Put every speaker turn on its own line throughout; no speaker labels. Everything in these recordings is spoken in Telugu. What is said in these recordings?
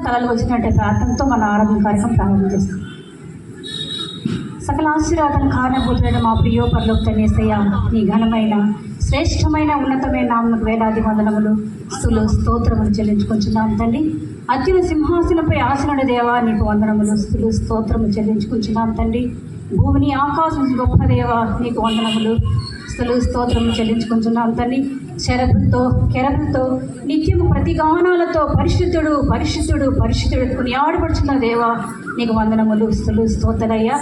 తలలు వచ్చినట్టే ప్రార్థనతో మన ఆరాధన కార్యక్రమం ప్రారంభిస్తాం. సకల ఆశీర్వాదం కారణభూతులైన మా ప్రియో పరలోక యేసయ్య, నీ ఘనమైన శ్రేష్టమైన ఉన్నతమైన నామమునకు వేలాది వందనములు స్తుతులు స్తోత్రములు చెల్లించుకుంటున్నాం తండ్రి. అత్యున్న సింహాసనంపై ఆసనుడి దేవా, నీకు వందనములు స్తుతులు స్తోత్రములు చెల్లించుకుంటున్నాం తండ్రి. భూమిని ఆకాశం గొప్ప దేవా, నీకు వందనములు స్తుతులు స్తోత్రములు చెల్లించుకుంటున్నాం తండ్రి. శరభులతో కెరభులతో నిత్యము ప్రతిగానాలతో పరిశుద్ధుడు పరిశుద్ధుడు పరిశుద్ధుడు కొనియాడబడుచున్న దేవా, నీకు వందనములు స్తుతులు స్తోత్రయ్యా.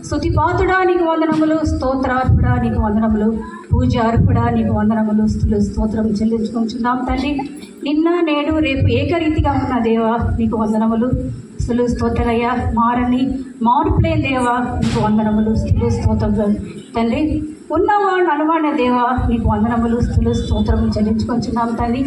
స్తుతిపాతుడా నీకు వందనములు, స్తోత్రార్పుడా నీకు వందనములు, పూజార్పుడా నీకు వందనములు స్తుతులు స్తోత్రం చెల్లించుకుంటున్నాం తండ్రి. నిన్న నేడు రేపు ఏకరీతిగా ఉన్న దేవా, నీకు వందనములు స్తుతులు స్తోత్రయ్యా. మారని మార్పులేని దేవా, నీకు వందనములు స్తుతులు స్తోత్రం తండ్రి. ఉన్నవాడు అనువాడిన దేవా, నీకు వందనములు స్తుతులు స్తోత్రములు చెల్లించుకుంటున్నాం తండ్రి.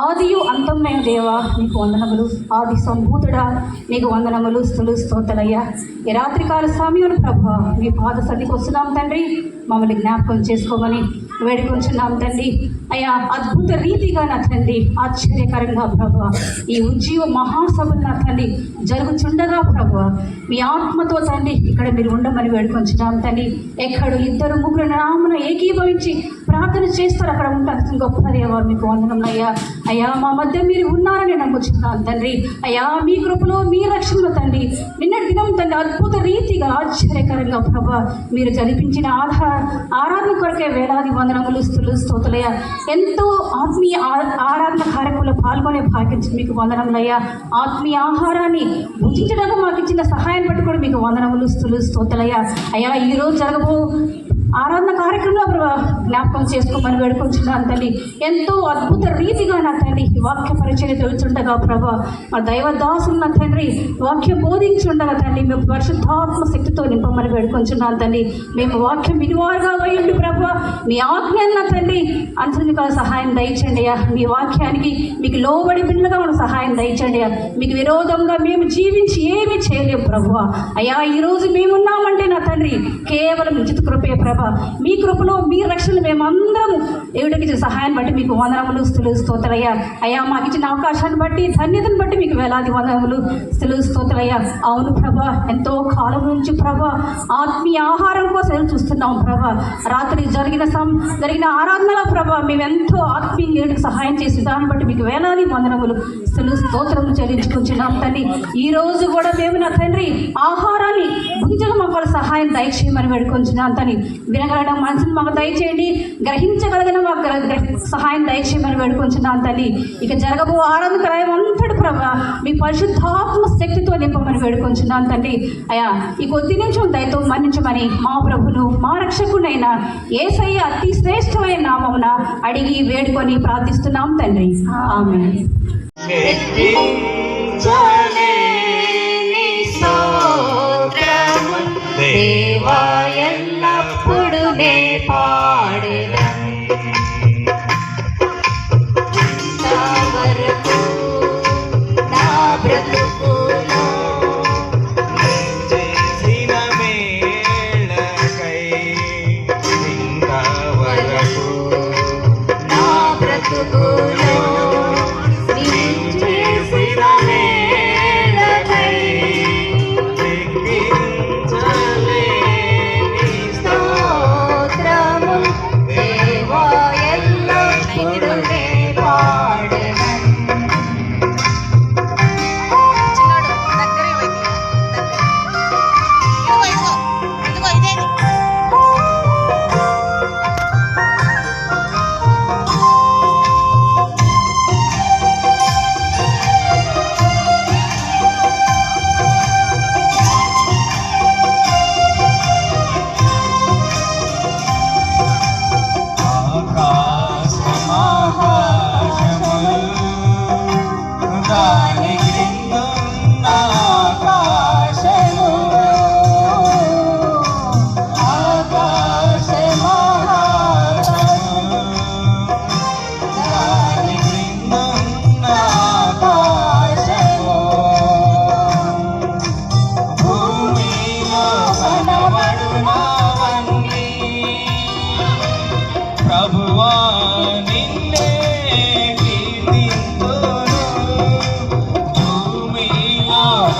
ఆదియు అంతమైన దేవా, నీకు వందనములు. ఆది సంభూతుడా నీకు వందనములు స్తుతులు స్తోత్రయ్యా. ఈ రాత్రికాల సమయం ప్రభా, మీ పాద సన్నిధికి వస్తున్నాం తండ్రి. మమ్మల్ని జ్ఞాపకం చేసుకోమని వేడుకొంచున్నాం తండ్రి. అయ్యా, అద్భుత రీతిగా నా తండ్రి, ఆశ్చర్యకరంగా ప్రభా, ఈ ఉజ్జీవ మహాసభలు నా తండ్రి జరుగుచుండగా ప్రభా, మీ ఆత్మతో తండ్రి ఇక్కడ మీరు ఉండమని వేడుకొంచున్నాం తండ్రి. ఎక్కడ ఇద్దరు ముగ్గురు నామమున ఏకీభవించి ప్రార్థన చేస్తారు, అక్కడ ఉంటారు గొప్ప దేవా, మీకు వందనం అయ్యా. అయ్యా, మా మధ్య మీరు ఉన్నారని నమ్ముచున్నాను తండ్రి. అయ్యా, మీ కృపలో మీ రక్షణలో తండ్రి నిన్నటి దినం తండ్రి అద్భుత రీతిగా ఆశ్చర్యకరంగా ప్రభా మీరు జరిపించిన ఆరాధన కొరకే వేలాది వందనములు స్తుతులు స్తోత్రులయ్యా. ఎంతో ఆత్మీయ ఆరాధన కార్యక్రమంలో పాల్గొనే భాగ్యం మీకు వందనములయ్యా. ఆత్మీయ ఆహారాన్ని భుజించడానికి మాకు ఇచ్చిన సహాయం బట్టి కూడా మీకు వందనములు స్తుతులు స్తోత్రులయ్యా. అయ్యా, ఈరోజు జరగబో ఆరాధన కార్యక్రమంలో జ్ఞాపకం చేసుకోమని వేడుకొంచున్నాను తండ్రి. ఎంతో అద్భుత రీతిగా నా తండ్రి వాక్య పరిచయం తెలుచుండగా ప్రభా, మా దైవదాసులు నా తండ్రి వాక్యం బోధించుండగా తండ్రి మేము పరిశుద్ధాత్మ శక్తితో నింపమని వేడుకొంచున్నాను తండ్రి. మేము వాక్యం వినివారుగా అయ్యండి ప్రభా, మీ ఆజ్ఞను నా తండ్రి అనుసరించగా సహాయం దయచండి అయ్యా. మీ వాక్యానికి మీకు లోబడి బిడ్డగా ఉన్న సహాయం దయచండి అయ్యా. మీకు విరోధంగా మేము జీవించి ఏమీ చేయలేము ప్రభా. అయ్యా, ఈరోజు మేమున్నామంటే నా తండ్రి కేవలం ఉచిత కృపే ప్రభా. మీ కృపలో మీ రక్షణ మేమందరం దేవుడికి ఇచ్చిన సహాయాన్ని బట్టి మీకు వందనములు స్తుతులు స్తోత్రయ్యా. అయ్యా, మాకు ఇచ్చిన అవకాశాన్ని బట్టి ధన్యతను బట్టి మీకు వేలాది వందనములు స్తుతులు స్తోత్రయ్యా. అవును ప్రభా, ఎంతో కాలం నుంచి ప్రభా ఆత్మీయ ఆహారం కోసం ఎదురు చూస్తున్నాం ప్రభా. రాత్రి జరిగిన ఆరాధనలో ప్రభా మేము ఎంతో ఆత్మీయ సహాయం చేసి దాన్ని బట్టి మీకు వేలాది వందనములు స్తుతులు స్తోత్రములు చెల్లించుకుంటున్నాం తండ్రి. ఈ రోజు కూడా మేము నా తండ్రి ఆహారాన్ని భుజించడం మాకు సహాయం దయచేయమని వేడుకొంచున్నాం తండ్రి. వినగలడం మనసును మాకు దయచేయండి, గ్రహించగలిగిన మాకు సహాయం దయచేయమని వేడుకొంచున్నాను తల్లి. ఇక జరగబో ఆరాధన కార్యం అంతటి ప్రభా మీ పరిశుద్ధాత్మ శక్తితో నింపమని వేడుకొంచున్నాను తండ్రి. అయ్యా, ఈ కొద్ది నిమిషం దయతో మన్నించమని మా ప్రభును మా రక్షకుడైన యేసయ్య అతి శ్రేష్టమైన నామమున అడిగి వేడుకొని ప్రార్థిస్తున్నాం తండ్రి. ఆమేన్.
దేవా ఎల్లప్పుడు నే పాడెదను, ఇంతవరకు నా బ్రతుకులో చేసిన మేళకై, ఇంతవరకు నా బ్రతుకులో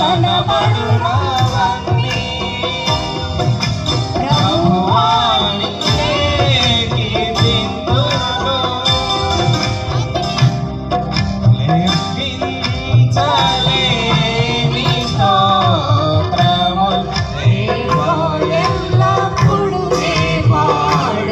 కనబడునవన్నీ ప్రభువానికే కీర్తింతును. లెక్కించలేని స్తోత్రములు దేవా
ఎల్లప్పుడూ నే పాడెదా.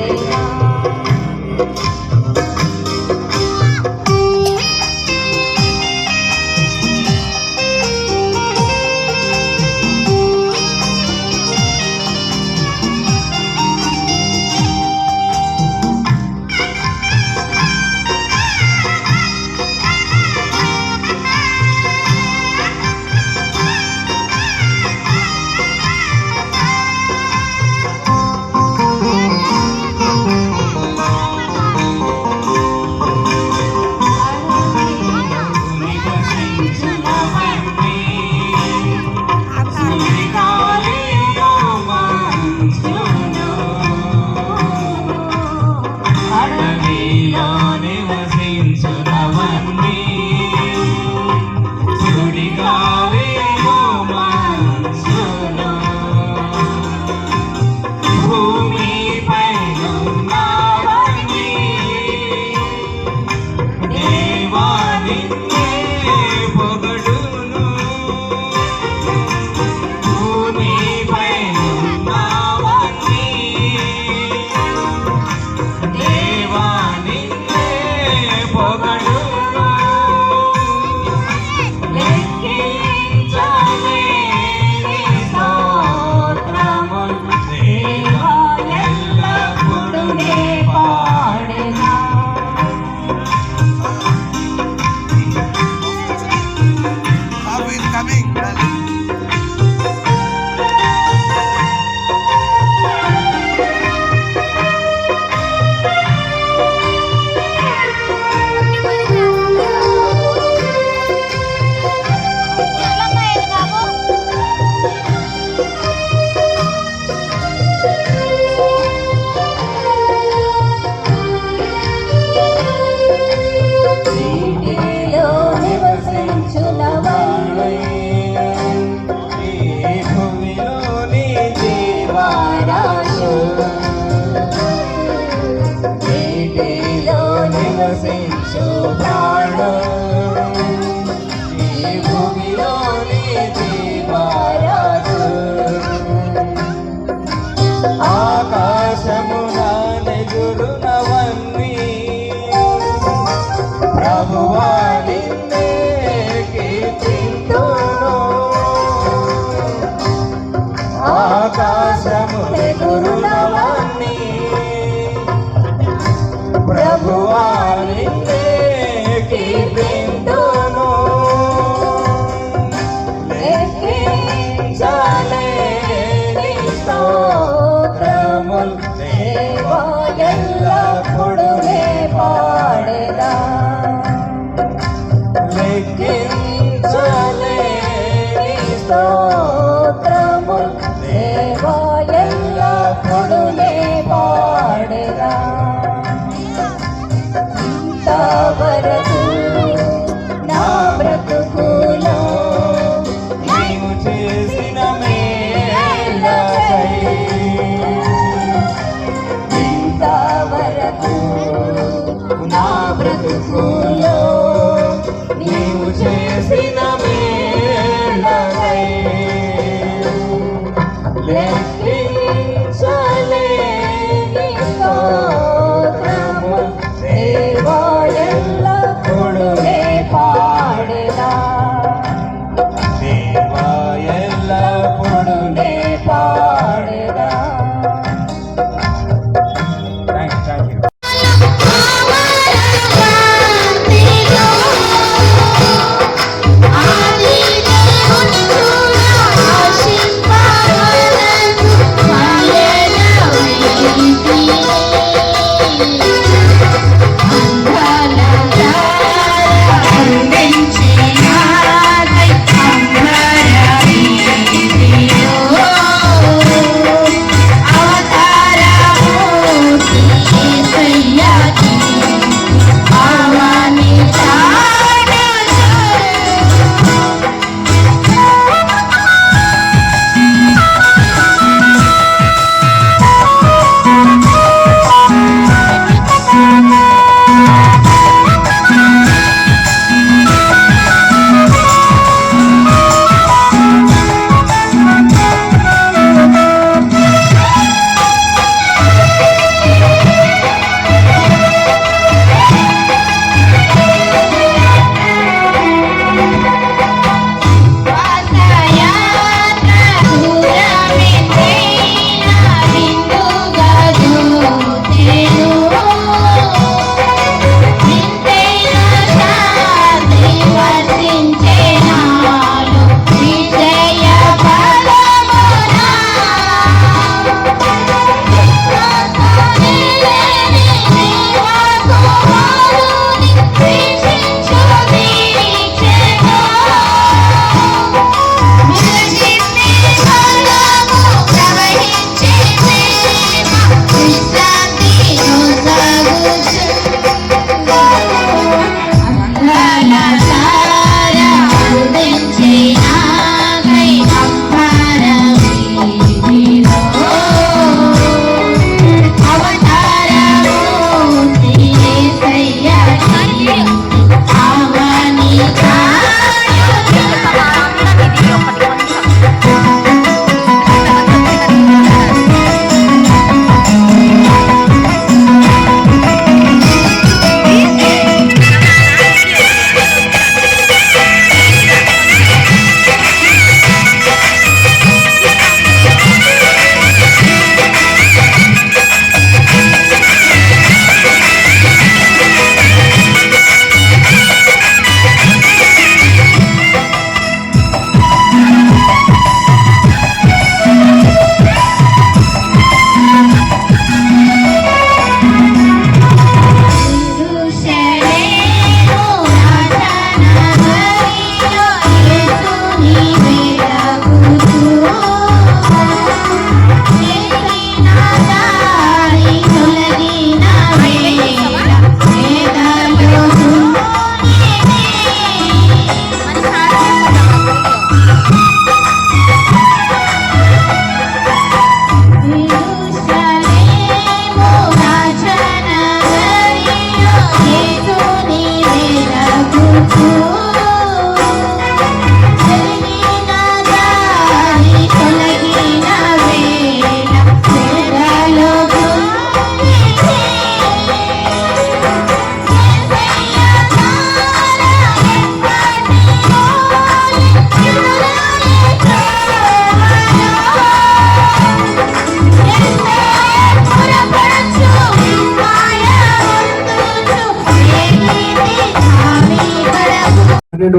నీవు చేసిన మేలకై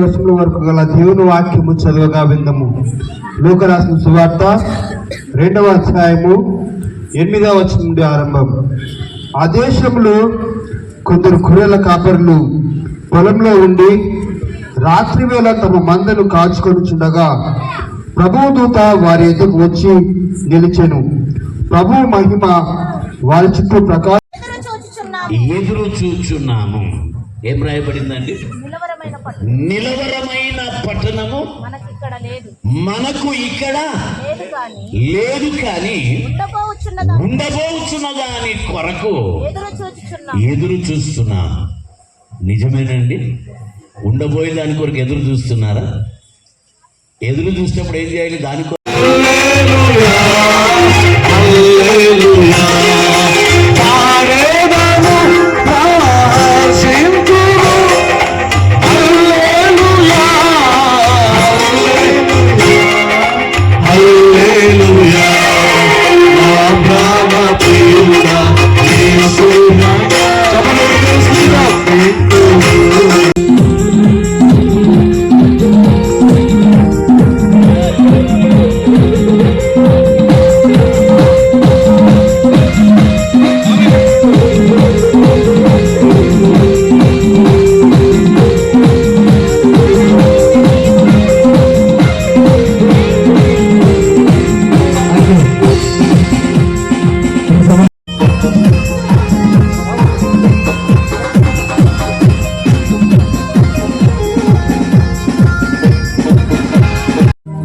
వచనం వరకు గల దేవుని వాక్యము చదువుగా విందము. లూకా రాసిన సువార్త 2వ అధ్యాయము 8వ వచనం నుండి ఆరంభం. ఆ దేశంలో కొందరు గొర్రెల కాపరులు పొలంలో ఉండి రాత్రి వేళ తమ మందను కాచుకొనుచుండగా ప్రభువు దూత వారి ఎదుకు వచ్చి నిలిచెను. ప్రభువు మహిమ వారి చుట్టూ
ఎదురు చూచున్నాము. ఏం రాయబడిందండి? నిలవరమైన పట్టణము మనకు ఇక్కడ లేదు కానీ ఉండబోచున్న దాని కొరకు ఎదురు చూస్తున్నాం. నిజమేనండి? ఉండబోయే దాని కొరకు ఎదురు చూస్తున్నారా? ఎదురు చూసినప్పుడు ఏం చేయాలి? దాని కొరకు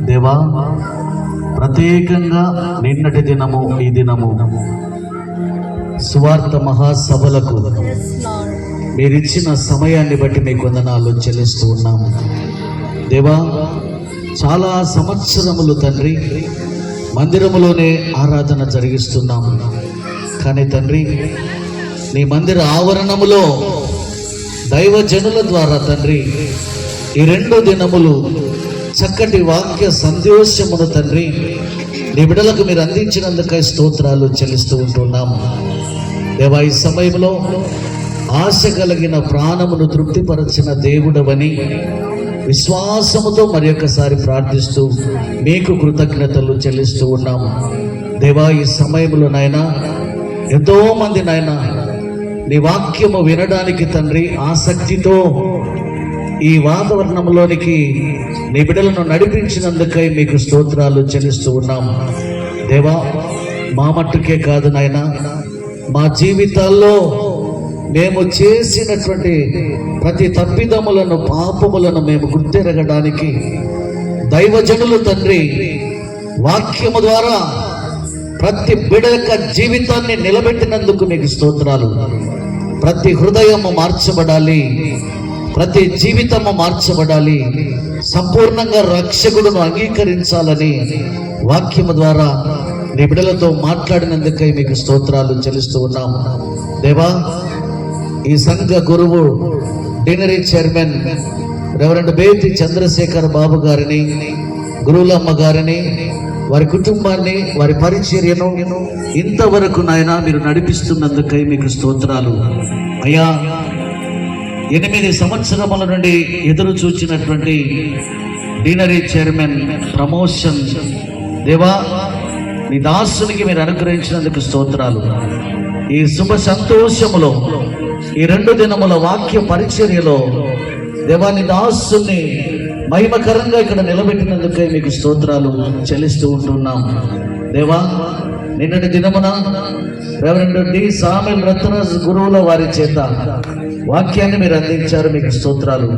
దేవా, ప్రత్యేకంగా నిన్నటి దినము ఈ దినము సువార్త మహాసభలకు మీరిచ్చిన సమయాన్ని బట్టి మీకు వందనాలు చెల్లిస్తూ ఉన్నాము. దేవా, చాలా సంవత్సరములు తండ్రి మందిరములోనే ఆరాధన జరిగిస్తున్నాము. కానీ తండ్రి, నీ మందిర ఆవరణములో దైవజనుల ద్వారా తండ్రి ఈ 2 దినములు చక్కటి వాక్య సందేశమును తండ్రి నీ బిడ్డలకు మీరు అందించినందుకై స్తోత్రాలు చెల్లిస్తూ ఉంటున్నాము. దేవా, ఈ సమయంలో ఆశ కలిగిన ప్రాణమును తృప్తిపరచిన దేవుడవని విశ్వాసముతో మరి ఒక్కసారి ప్రార్థిస్తూ మీకు కృతజ్ఞతలు చెల్లిస్తూ ఉన్నాము. దేవా, ఈ సమయంలో నాయనా ఎంతో మంది నాయనా నీ వాక్యము వినడానికి తండ్రి ఆసక్తితో ఈ వాతావరణంలోనికి నీ బిడ్డలను నడిపించినందుకై మీకు స్తోత్రాలు చెల్లిస్తూ ఉన్నాము. దేవా, మా మట్టుకే కాదు నాయనా, మా జీవితాల్లో మేము చేసినటువంటి ప్రతి తప్పిదములను పాపములను మేము గుర్తెరగడానికి దైవజనులు తండ్రి వాక్యము ద్వారా ప్రతి బిడ్డ యొక్క జీవితాన్ని నిలబెట్టినందుకు మీకు స్తోత్రాలు. ప్రతి హృదయము మార్చబడాలి, ప్రతి జీవితము మార్చబడాలి, సంపూర్ణంగా రక్షకుడును అంగీకరించాలని వాక్యము ద్వారా నీ బిడ్డలతో మాట్లాడినందుకై మీకు స్తోత్రాలు చెల్లిస్తూ ఉన్నాము. దేవా, ఈ సంఘ గురువు డినరీ చైర్మన్ రెవరెండ్ బేతి చంద్రశేఖర్ బాబు గారిని, గురువులమ్మ గారిని, వారి కుటుంబాన్ని, వారి పరిచర్యను ఇంతవరకు నాయన మీరు నడిపిస్తున్నందుకై మీకు స్తోత్రాలు. అయ్యా, 8 సంవత్సరముల నుండి ఎదురు చూచినటువంటి డినరీ చైర్మన్ ప్రమోషన్ దేవా, నీ దాసునికి మీరు అనుగ్రహించినందుకు స్తోత్రాలు. ఈ శుభ సంతోషములో ఈ 2 దినముల వాక్య పరిచర్యలో దేవా, నీ దాసుని మహిమకరంగా ఇక్కడ నిలబెట్టినందుకై మీకు స్తోత్రాలు చెల్లిస్తూ ఉంటున్నాం. దేవా, నిన్నటి దినమున రెవరెండ్ డి సామెల్ రత్నరాజ్ గురువుల వారి చేత వాక్యాన్ని మీరు అందించారు, మీకు స్తోత్రాలు.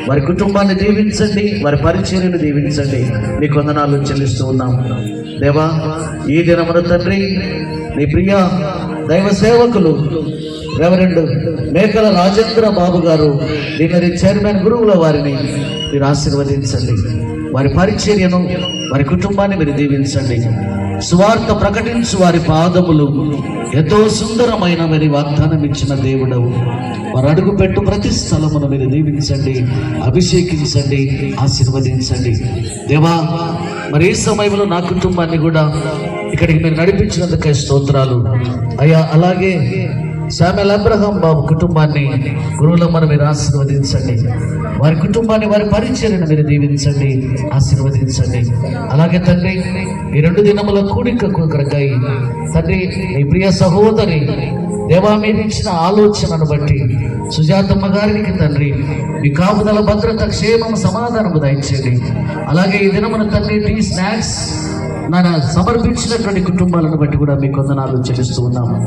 వారి కుటుంబాన్ని దీవించండి, వారి పరిచర్యను దీవించండి, మీకు వందనాలు చెల్లిస్తూ ఉన్నాం. దేవా, ఈ దినమున తండ్రి నీ ప్రియ దైవ సేవకులు రెవరెండ్ మేకల రాజేంద్ర బాబు గారు దీని చైర్మన్ గురువుల వారిని మీరు ఆశీర్వదించండి, వారి పరిచర్యను, వారి కుటుంబాన్ని మీరు దీవించండి. సువార్త ప్రకటించు వారి పాదములు ఎంతో సుందరమైనవని వాగ్దానం ఇచ్చిన దేవుడవు. వారు అడుగుపెట్టు ప్రతి స్థలమును మీరు దీవించండి, అభిషేకించండి, ఆశీర్వదించండి. దేవా, మరి ఈ సమయంలో నా కుటుంబాన్ని కూడా ఇక్కడికి మీరు నడిపించినందుకై స్తోత్రాలు. అయ్యా, అలాగే శామ్యూల్ అబ్రహాం బాబు కుటుంబాన్ని గురువులమ్మను మీరు ఆశీర్వదించండి. వారి కుటుంబాన్ని, వారి పరిచర్యను మీరు దీవించండి, ఆశీర్వదించండి. అలాగే తండ్రి, ఈ 2 దినముల కూడిక కొరకై తండ్రి, మీ ప్రియ సహోదరి దేవా మీరు ఇచ్చిన ఆలోచనను బట్టి సుజాతమ్మ గారికి తండ్రి మీ కాపుదల, భద్రత, క్షేమం, సమాధానము దయచేయండి. అలాగే ఈ దినమున తండ్రి టీ స్నాక్స్ నాన్న సమర్పించినటువంటి కుటుంబాలను బట్టి కూడా మీకు వందనాలు చెల్లిస్తూ ఉన్నాము.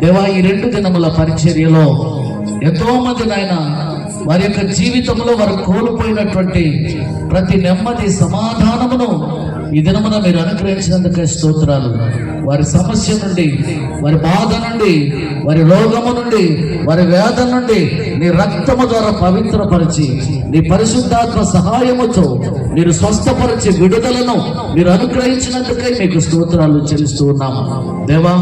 దేవా ఈ 2 దినముల పరిచర్యలో ఎంతో మంది నాయన వారి యొక్క జీవితంలో వారు కోల్పోయినటువంటి ప్రతి నెమ్మది, సమాధానమును ఈ దినమున మీరు అనుగ్రహించినందుకే స్తోత్రాలు. వారి సమస్య నుండి, వారి బాధ నుండి, వారి రోగము నుండి, వారి వేదన నుండి నీ రక్తము ద్వారా పవిత్రపరిచి, నీ పరిశుద్ధాత్మ సహాయముతో మీరు స్వస్థపరిచి విడుదలను మీరు అనుగ్రహించినందుకై మీకు స్తోత్రాలు చెల్లిస్తూ ఉన్నాము. దేవా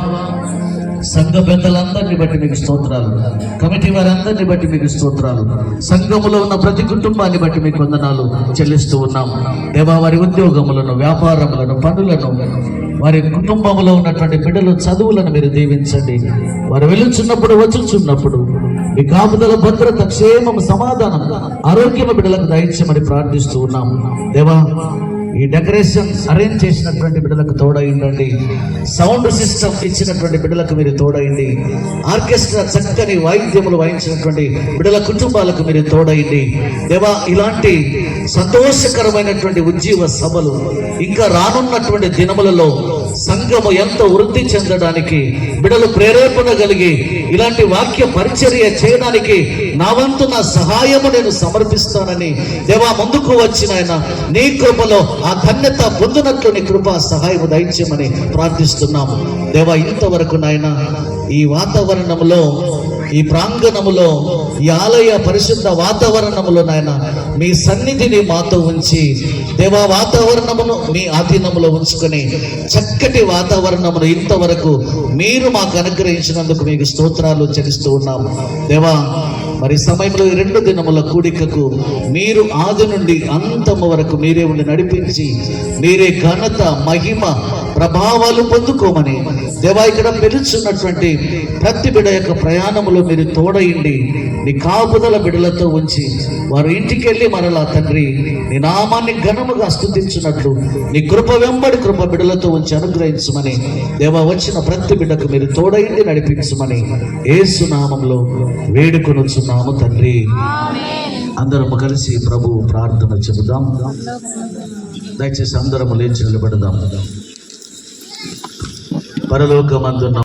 సంఘ పెద్దలందరినీ బట్టి మీకు స్తోత్రాలు, కమిటీ వారందరినీ బట్టి మీకు స్తోత్రాలు, సంఘములో ఉన్న ప్రతి కుటుంబాన్ని బట్టి మీకు వందనాలు చెల్లిస్తూ ఉన్నాము. దేవా వారి ఉద్యోగములను, వ్యాపారములను, పనులను, వారి కుటుంబంలో ఉన్నటువంటి బిడ్డలు చదువులను మీరు దీవించండి. వారు వెలుచున్నప్పుడు, వచ్చుచున్నప్పుడు మీ కాపుదల, భద్రత, క్షేమం, సమాధానం, ఆరోగ్యము బిడ్డలకు దయచేయమని ప్రార్థిస్తూ ఉన్నాము. దేవా ఈ డెకరేషన్ అరేంజ్ చేసినటువంటి బిడ్డలకు తోడైండండి. సౌండ్ సిస్టమ్ ఇచ్చినటువంటి బిడ్డలకు మీరు తోడైంది. ఆర్కెస్ట్రా చక్కని వాయిద్యములు వాయించినటువంటి బిడ్డల కుటుంబాలకు మీరు తోడైంది. దేవా ఇలాంటి సంతోషకరమైనటువంటి ఉజ్జీవ సభలు ఇంకా రానున్నటువంటి దినములలో సంఘము ఎంతో వృద్ధి చెందడానికి, బిడ్డలు ప్రేరేపణ కలిగి ఇలాంటి వాక్య పరిచర్య చేయడానికి నా వంతు నా సహాయము నేను సమర్పిస్తానని దేవా ముందుకు వచ్చిన ఆయన నీ కృపలో ఆ ధన్యత పొందినట్లు నీ కృపా సహాయము దయచేయమని ప్రార్థిస్తున్నాము. దేవా ఇంతవరకు నాయన ఈ వాతావరణంలో, ఈ ప్రాంగణములో, ఈ ఆలయ పరిశుద్ధ వాతావరణములో నాయన మీ సన్నిధిని మాతో ఉంచి దేవా వాతావరణమును మీ ఆధీనములో ఉంచుకొని చక్కటి వాతావరణమును ఇంతవరకు మీరు మాకు అనుగ్రహించినందుకు మీకు స్తోత్రాలు చెల్లిస్తూ ఉన్నాము. దేవా మరి సమయంలో ఈ 2 దినముల కూడికకు మీరు ఆది నుండి అంతము వరకు మీరే ఉండి నడిపించి మీరే ఘనత, మహిమ, ప్రభావాలు పొందుకోమని దేవా ఇక్కడ పిలుచున్నటువంటి ప్రతి బిడ్డ యొక్క ప్రయాణములో మీరు తోడయిండి నీ కాపుదల బిడ్డలతో ఉంచి వారు ఇంటికి వెళ్ళి మరలా తండ్రి నీ నామాన్ని ఘనముగా స్తుతించున్నట్లు నీ కృప వెంబడి కృప బిడ్డలతో ఉంచి అనుగ్రహించమని దేవా వచ్చిన ప్రతి బిడ్డకు మీరు తోడయిండి నడిపించమని యేసు నామములో వేడుకొనుచున్నాము తండ్రి. అందరము కలిసి ప్రభు ప్రార్థన చెబుదాం. దయచేసి అందరము లేచి నిలబడదాం. పరలోకమందున్న